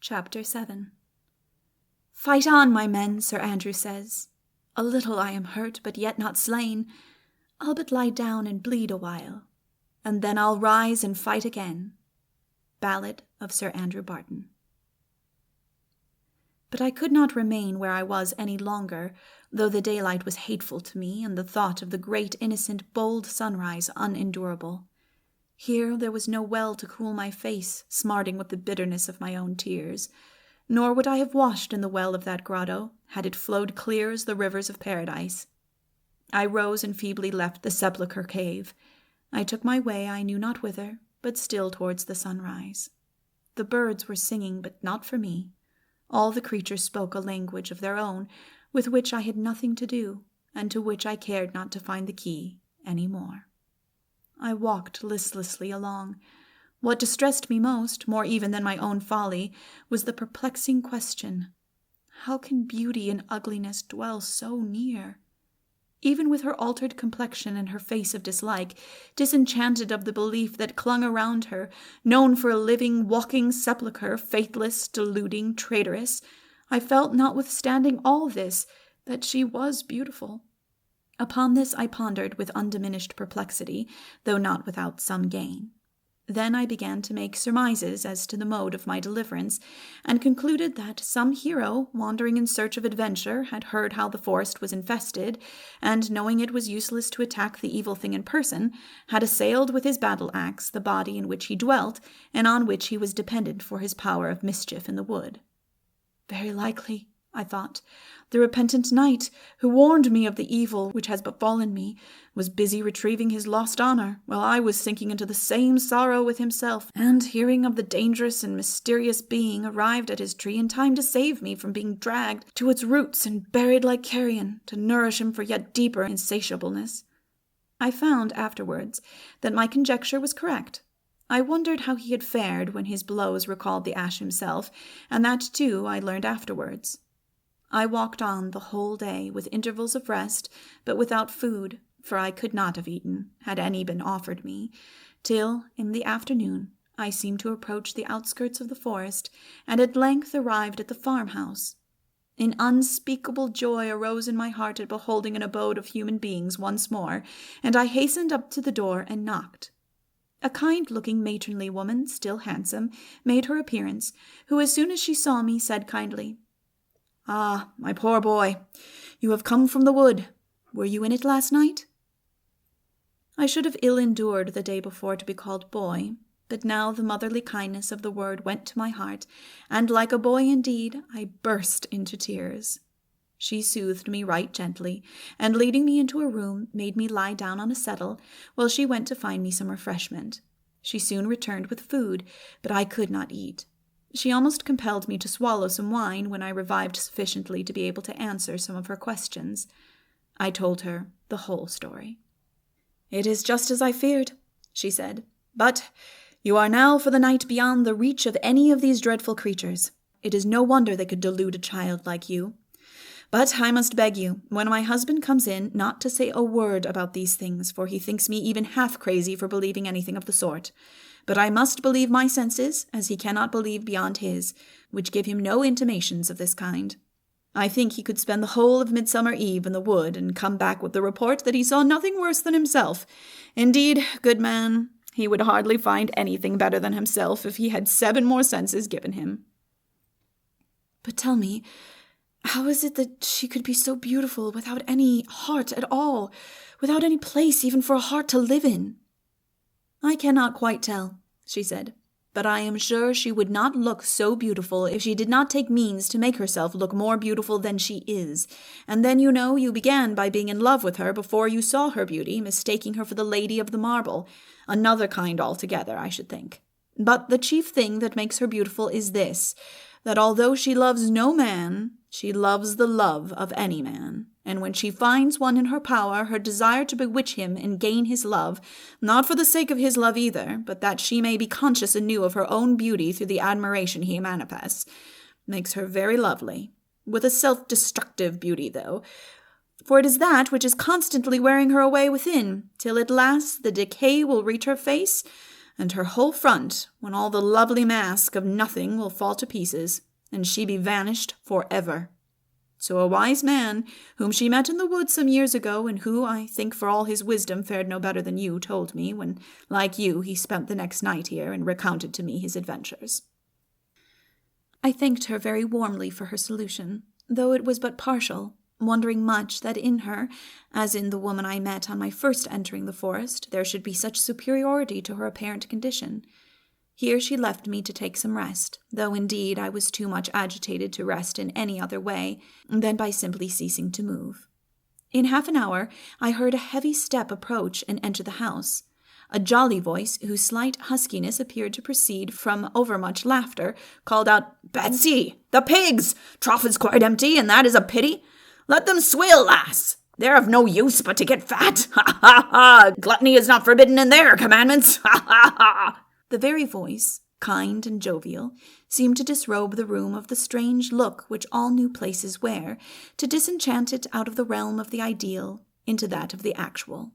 Chapter 7. "Fight on, my men," Sir Andrew says. "A little I am hurt, but yet not slain. I'll but lie down and bleed a while, and then I'll rise and fight again." Ballad of Sir Andrew Barton. But I could not remain where I was any longer, though the daylight was hateful to me, and the thought of the great, innocent, bold sunrise unendurable. Here there was no well to cool my face, smarting with the bitterness of my own tears, nor would I have washed in the well of that grotto, had it flowed clear as the rivers of paradise. I rose and feebly left the sepulchre cave. I took my way I knew not whither, but still towards the sunrise. The birds were singing, but not for me. All the creatures spoke a language of their own, with which I had nothing to do, and to which I cared not to find the key any more. I walked listlessly along. What distressed me most, more even than my own folly, was the perplexing question: how can beauty and ugliness dwell so near? Even with her altered complexion and her face of dislike, disenchanted of the belief that clung around her, known for a living, walking sepulchre, faithless, deluding, traitorous, I felt, notwithstanding all this, that she was beautiful. Upon this I pondered with undiminished perplexity, though not without some gain. Then I began to make surmises as to the mode of my deliverance, and concluded that some hero, wandering in search of adventure, had heard how the forest was infested, and, knowing it was useless to attack the evil thing in person, had assailed with his battle-axe the body in which he dwelt, and on which he was dependent for his power of mischief in the wood. Very likely, I thought, the repentant knight, who warned me of the evil which has befallen me, was busy retrieving his lost honor, while I was sinking into the same sorrow with himself, and, hearing of the dangerous and mysterious being, arrived at his tree in time to save me from being dragged to its roots and buried like carrion, to nourish him for yet deeper insatiableness. I found afterwards that my conjecture was correct. I wondered how he had fared when his blows recalled the ash himself, and that, too, I learned afterwards. I walked on the whole day, with intervals of rest, but without food, for I could not have eaten, had any been offered me, till, in the afternoon, I seemed to approach the outskirts of the forest, and at length arrived at the farmhouse. An unspeakable joy arose in my heart at beholding an abode of human beings once more, and I hastened up to the door and knocked. A kind-looking matronly woman, still handsome, made her appearance, who, as soon as she saw me, said kindly, "Ah, my poor boy, you have come from the wood. Were you in it last night?" I should have ill-endured the day before to be called boy, but now the motherly kindness of the word went to my heart, and like a boy indeed, I burst into tears. She soothed me right gently, and leading me into a room, made me lie down on a settle, while she went to find me some refreshment. She soon returned with food, but I could not eat. She almost compelled me to swallow some wine when I revived sufficiently to be able to answer some of her questions. I told her the whole story. "It is just as I feared," she said, "but you are now for the night beyond the reach of any of these dreadful creatures. It is no wonder they could delude a child like you. But I must beg you, when my husband comes in, not to say a word about these things, for he thinks me even half crazy for believing anything of the sort. But I must believe my senses, as he cannot believe beyond his, which give him no intimations of this kind. I think he could spend the whole of Midsummer Eve in the wood, and come back with the report that he saw nothing worse than himself. Indeed, good man, he would hardly find anything better than himself if he had 7 more senses given him." "But tell me, how is it that she could be so beautiful without any heart at all, without any place even for a heart to live in?" "I cannot quite tell," she said, "but I am sure she would not look so beautiful if she did not take means to make herself look more beautiful than she is. And then, you know, you began by being in love with her before you saw her beauty, mistaking her for the Lady of the Marble. Another kind altogether, I should think. But the chief thing that makes her beautiful is this, that although she loves no man, she loves the love of any man, and when she finds one in her power, her desire to bewitch him and gain his love, not for the sake of his love either, but that she may be conscious anew of her own beauty through the admiration he manifests, makes her very lovely, with a self-destructive beauty, though, for it is that which is constantly wearing her away within, till at last the decay will reach her face, and her whole front, when all the lovely mask of nothing will fall to pieces, and she be vanished for ever. So a wise man, whom she met in the wood some years ago, and who, I think for all his wisdom, fared no better than you, told me, when, like you, he spent the next night here, and recounted to me his adventures." I thanked her very warmly for her solution, though it was but partial, wondering much that in her, as in the woman I met on my first entering the forest, there should be such superiority to her apparent condition. Here she left me to take some rest, though indeed I was too much agitated to rest in any other way than by simply ceasing to move. In half an hour I heard a heavy step approach and enter the house. A jolly voice, whose slight huskiness appeared to proceed from overmuch laughter, called out, "Betsy, the pigs! Trough is quite empty, and that is a pity. Let them swill, lass. They're of no use but to get fat. Ha, ha, ha! Gluttony is not forbidden in their commandments. Ha, ha, ha!" The very voice, kind and jovial, seemed to disrobe the room of the strange look which all new places wear, to disenchant it out of the realm of the ideal into that of the actual.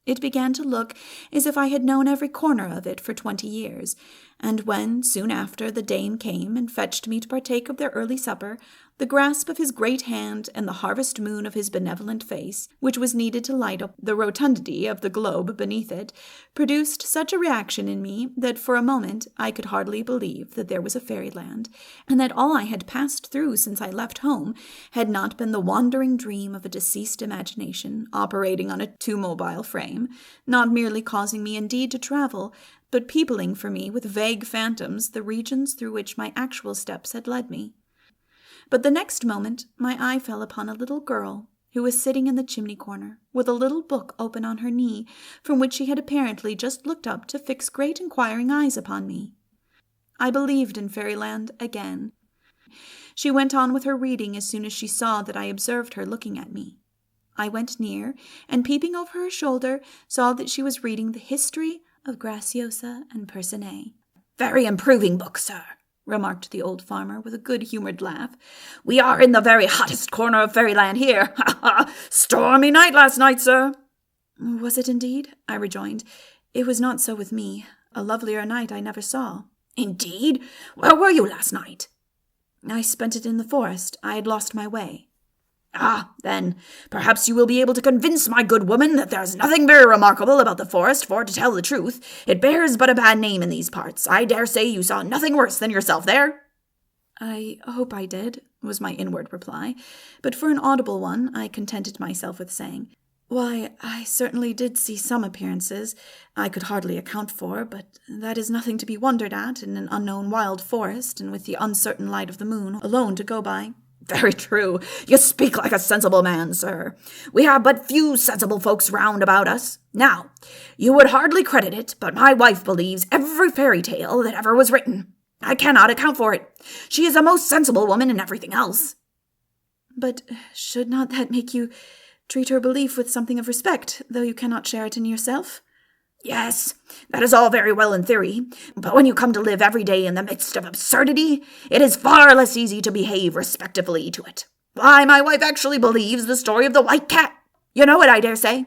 It began to look as if I had known every corner of it for 20 years, and when, soon after, the Dane came and fetched me to partake of their early supper, the grasp of his great hand and the harvest moon of his benevolent face, which was needed to light up the rotundity of the globe beneath it, produced such a reaction in me that for a moment I could hardly believe that there was a fairyland, and that all I had passed through since I left home had not been the wandering dream of a deceased imagination operating on a too mobile frame, not merely causing me indeed to travel, but peopling for me with vague phantoms the regions through which my actual steps had led me. But the next moment my eye fell upon a little girl who was sitting in the chimney corner, with a little book open on her knee, from which she had apparently just looked up to fix great inquiring eyes upon me. I believed in fairyland again. She went on with her reading as soon as she saw that I observed her looking at me. I went near, and peeping over her shoulder, saw that she was reading the history of Graciosa and Percinet. "Very improving book, sir," remarked the old farmer with a good-humored laugh. "We are in the very hottest corner of fairyland here. Ha, ha! Stormy night last night, sir." "Was it indeed?" I rejoined. "It was not so with me. A lovelier night I never saw." "Indeed? Where were you last night?" "I spent it in the forest. I had lost my way." "Ah, then, perhaps you will be able to convince my good woman that there is nothing very remarkable about the forest, for, to tell the truth, it bears but a bad name in these parts. I dare say you saw nothing worse than yourself there." "I hope I did," was my inward reply, but for an audible one I contented myself with saying, "Why, I certainly did see some appearances I could hardly account for, but that is nothing to be wondered at in an unknown wild forest, and with the uncertain light of the moon alone to go by." "Very true. You speak like a sensible man, sir. We have but few sensible folks round about us. Now, you would hardly credit it, but my wife believes every fairy tale that ever was written. I cannot account for it. She is a most sensible woman in everything else." "But should not that make you treat her belief with something of respect, though you cannot share it in yourself?" "Yes, that is all very well in theory, but when you come to live every day in the midst of absurdity, it is far less easy to behave respectfully to it. Why, my wife actually believes the story of the white cat. You know it, I dare say."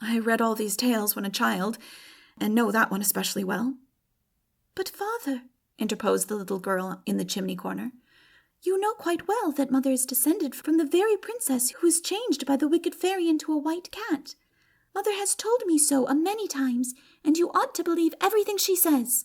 "I read all these tales when a child, and know that one especially well." "But, father," interposed the little girl in the chimney corner, "you know quite well that mother is descended from the very princess who was changed by the wicked fairy into a white cat. Mother has told me so a many times, and you ought to believe everything she says."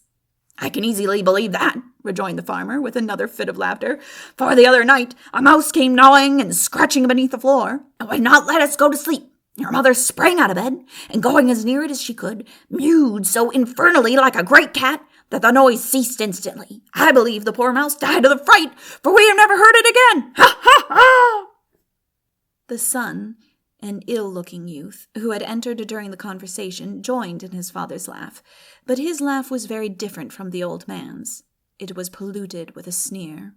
"I can easily believe that," rejoined the farmer, with another fit of laughter, "for the other night a mouse came gnawing and scratching beneath the floor, and would not let us go to sleep. Your mother sprang out of bed, and going as near it as she could, mewed so infernally like a great cat that the noise ceased instantly. I believe the poor mouse died of the fright, for we have never heard it again. Ha, ha, ha!" The son, an ill-looking youth, who had entered during the conversation, joined in his father's laugh, but his laugh was very different from the old man's. It was polluted with a sneer.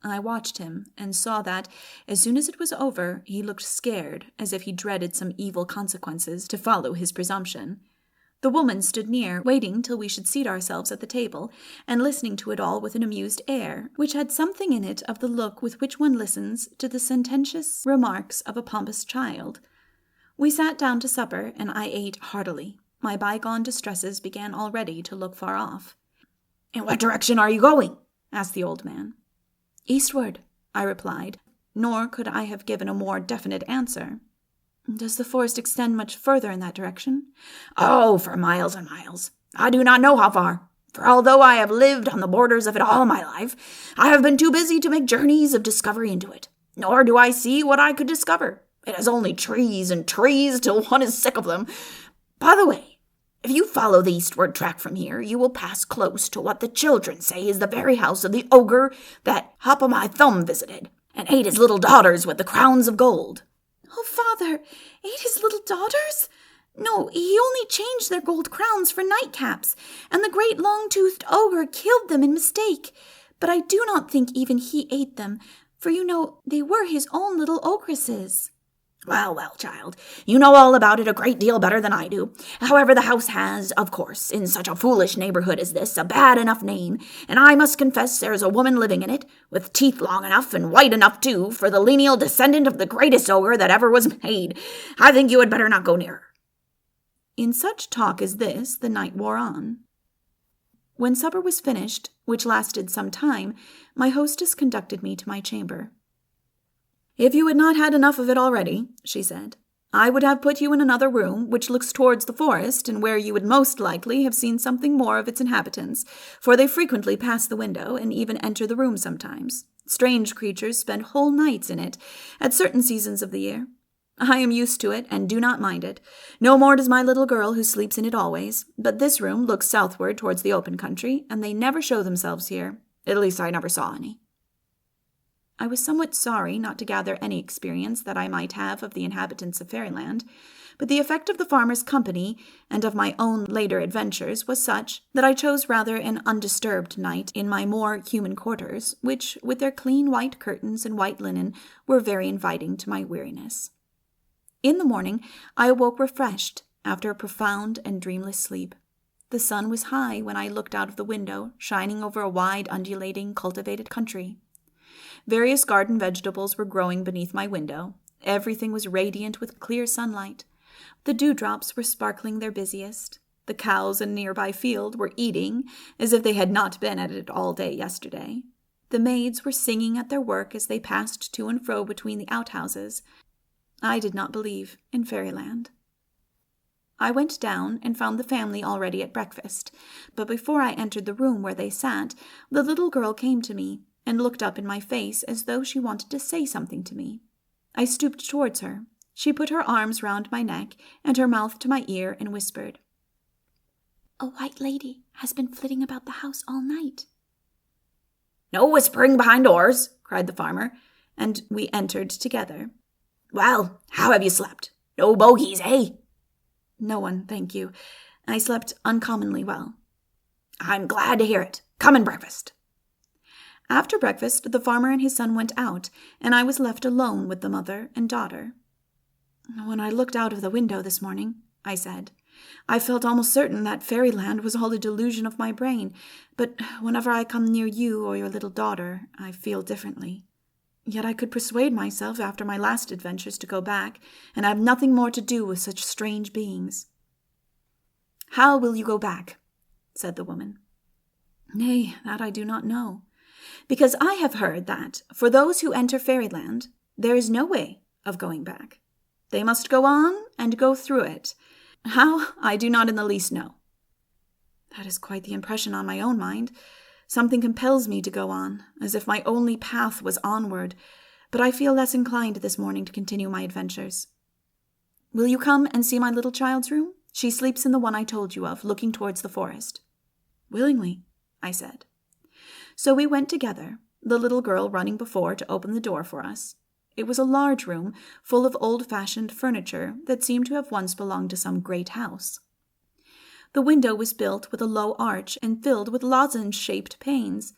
I watched him, and saw that, as soon as it was over, he looked scared, as if he dreaded some evil consequences to follow his presumption. The woman stood near, waiting till we should seat ourselves at the table, and listening to it all with an amused air, which had something in it of the look with which one listens to the sententious remarks of a pompous child. We sat down to supper, and I ate heartily. My bygone distresses began already to look far off. "In what direction are you going?" asked the old man. "Eastward," I replied, nor could I have given a more definite answer. "Does the forest extend much further in that direction?" "Oh, for miles and miles. I do not know how far, for although I have lived on the borders of it all my life, I have been too busy to make journeys of discovery into it, nor do I see what I could discover. It is only trees and trees till one is sick of them. By the way, if you follow the eastward track from here, you will pass close to what the children say is the very house of the ogre that Hop-o'-my-Thumb visited, and ate his little daughters with the crowns of gold." "Oh, father, ate his little daughters? No, he only changed their gold crowns for nightcaps, and the great long-toothed ogre killed them in mistake. But I do not think even he ate them, for you know they were his own little ogresses." "Well, well, child, you know all about it a great deal better than I do. However, the house has, of course, in such a foolish neighborhood as this, a bad enough name, and I must confess there is a woman living in it, with teeth long enough and white enough, too, for the lineal descendant of the greatest ogre that ever was made. I think you had better not go near her." In such talk as this, the night wore on. When supper was finished, which lasted some time, my hostess conducted me to my chamber. "If you had not had enough of it already," she said, "I would have put you in another room, which looks towards the forest, and where you would most likely have seen something more of its inhabitants, for they frequently pass the window, and even enter the room sometimes. Strange creatures spend whole nights in it, at certain seasons of the year. I am used to it, and do not mind it. No more does my little girl, who sleeps in it always. But this room looks southward towards the open country, and they never show themselves here. At least I never saw any." I was somewhat sorry not to gather any experience that I might have of the inhabitants of Fairyland, but the effect of the farmer's company and of my own later adventures was such that I chose rather an undisturbed night in my more human quarters, which, with their clean white curtains and white linen, were very inviting to my weariness. In the morning, I awoke refreshed after a profound and dreamless sleep. The sun was high when I looked out of the window, shining over a wide, undulating, cultivated country. Various garden vegetables were growing beneath my window. Everything was radiant with clear sunlight. The dewdrops were sparkling their busiest. The cows in a nearby field were eating as if they had not been at it all day yesterday. The maids were singing at their work as they passed to and fro between the outhouses. I did not believe in Fairyland. I went down and found the family already at breakfast, but before I entered the room where they sat, the little girl came to me and looked up in my face as though she wanted to say something to me. I stooped towards her. She put her arms round my neck and her mouth to my ear and whispered, "A white lady has been flitting about the house all night." "No whispering behind doors," cried the farmer, and we entered together. "Well, how have you slept? No bogies, eh?" "No one, thank you. I slept uncommonly well." "I'm glad to hear it. Come and breakfast." After breakfast, the farmer and his son went out, and I was left alone with the mother and daughter. "When I looked out of the window this morning," I said, "I felt almost certain that Fairyland was all a delusion of my brain, but whenever I come near you or your little daughter, I feel differently. Yet I could persuade myself after my last adventures to go back, and have nothing more to do with such strange beings." "How will you go back?" said the woman. "Nay, that I do not know. Because I have heard that, for those who enter Fairyland, there is no way of going back. They must go on and go through it. How, I do not in the least know." "That is quite the impression on my own mind. Something compels me to go on, as if my only path was onward, but I feel less inclined this morning to continue my adventures. Will you come and see my little child's room? She sleeps in the one I told you of, looking towards the forest." "Willingly," I said. So we went together, the little girl running before to open the door for us. It was a large room, full of old-fashioned furniture that seemed to have once belonged to some great house. The window was built with a low arch and filled with lozenge-shaped panes.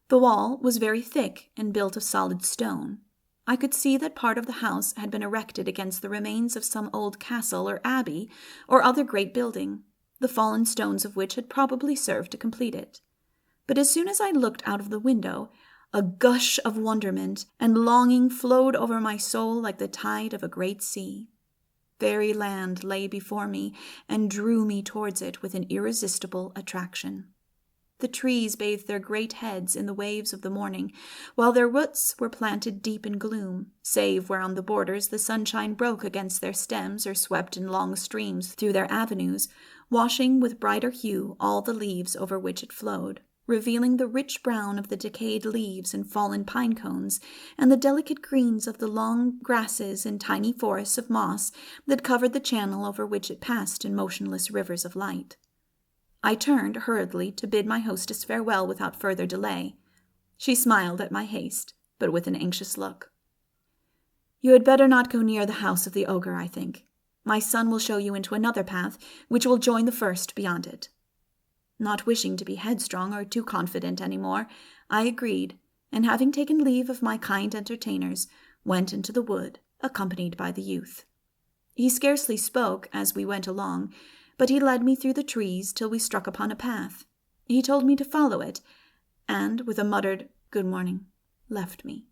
The wall was very thick and built of solid stone. I could see that part of the house had been erected against the remains of some old castle or abbey or other great building, the fallen stones of which had probably served to complete it. But as soon as I looked out of the window, a gush of wonderment and longing flowed over my soul like the tide of a great sea. Fairyland lay before me and drew me towards it with an irresistible attraction. The trees bathed their great heads in the waves of the morning, while their roots were planted deep in gloom, save where on the borders the sunshine broke against their stems or swept in long streams through their avenues, washing with brighter hue all the leaves over which it flowed, revealing the rich brown of the decayed leaves and fallen pine cones, and the delicate greens of the long grasses and tiny forests of moss that covered the channel over which it passed in motionless rivers of light. I turned hurriedly to bid my hostess farewell without further delay. She smiled at my haste, but with an anxious look. "You had better not go near the house of the ogre, I think. My son will show you into another path, which will join the first beyond it." Not wishing to be headstrong or too confident any more, I agreed, and having taken leave of my kind entertainers, went into the wood, accompanied by the youth. He scarcely spoke as we went along, but he led me through the trees till we struck upon a path. He told me to follow it, and, with a muttered "good morning," left me.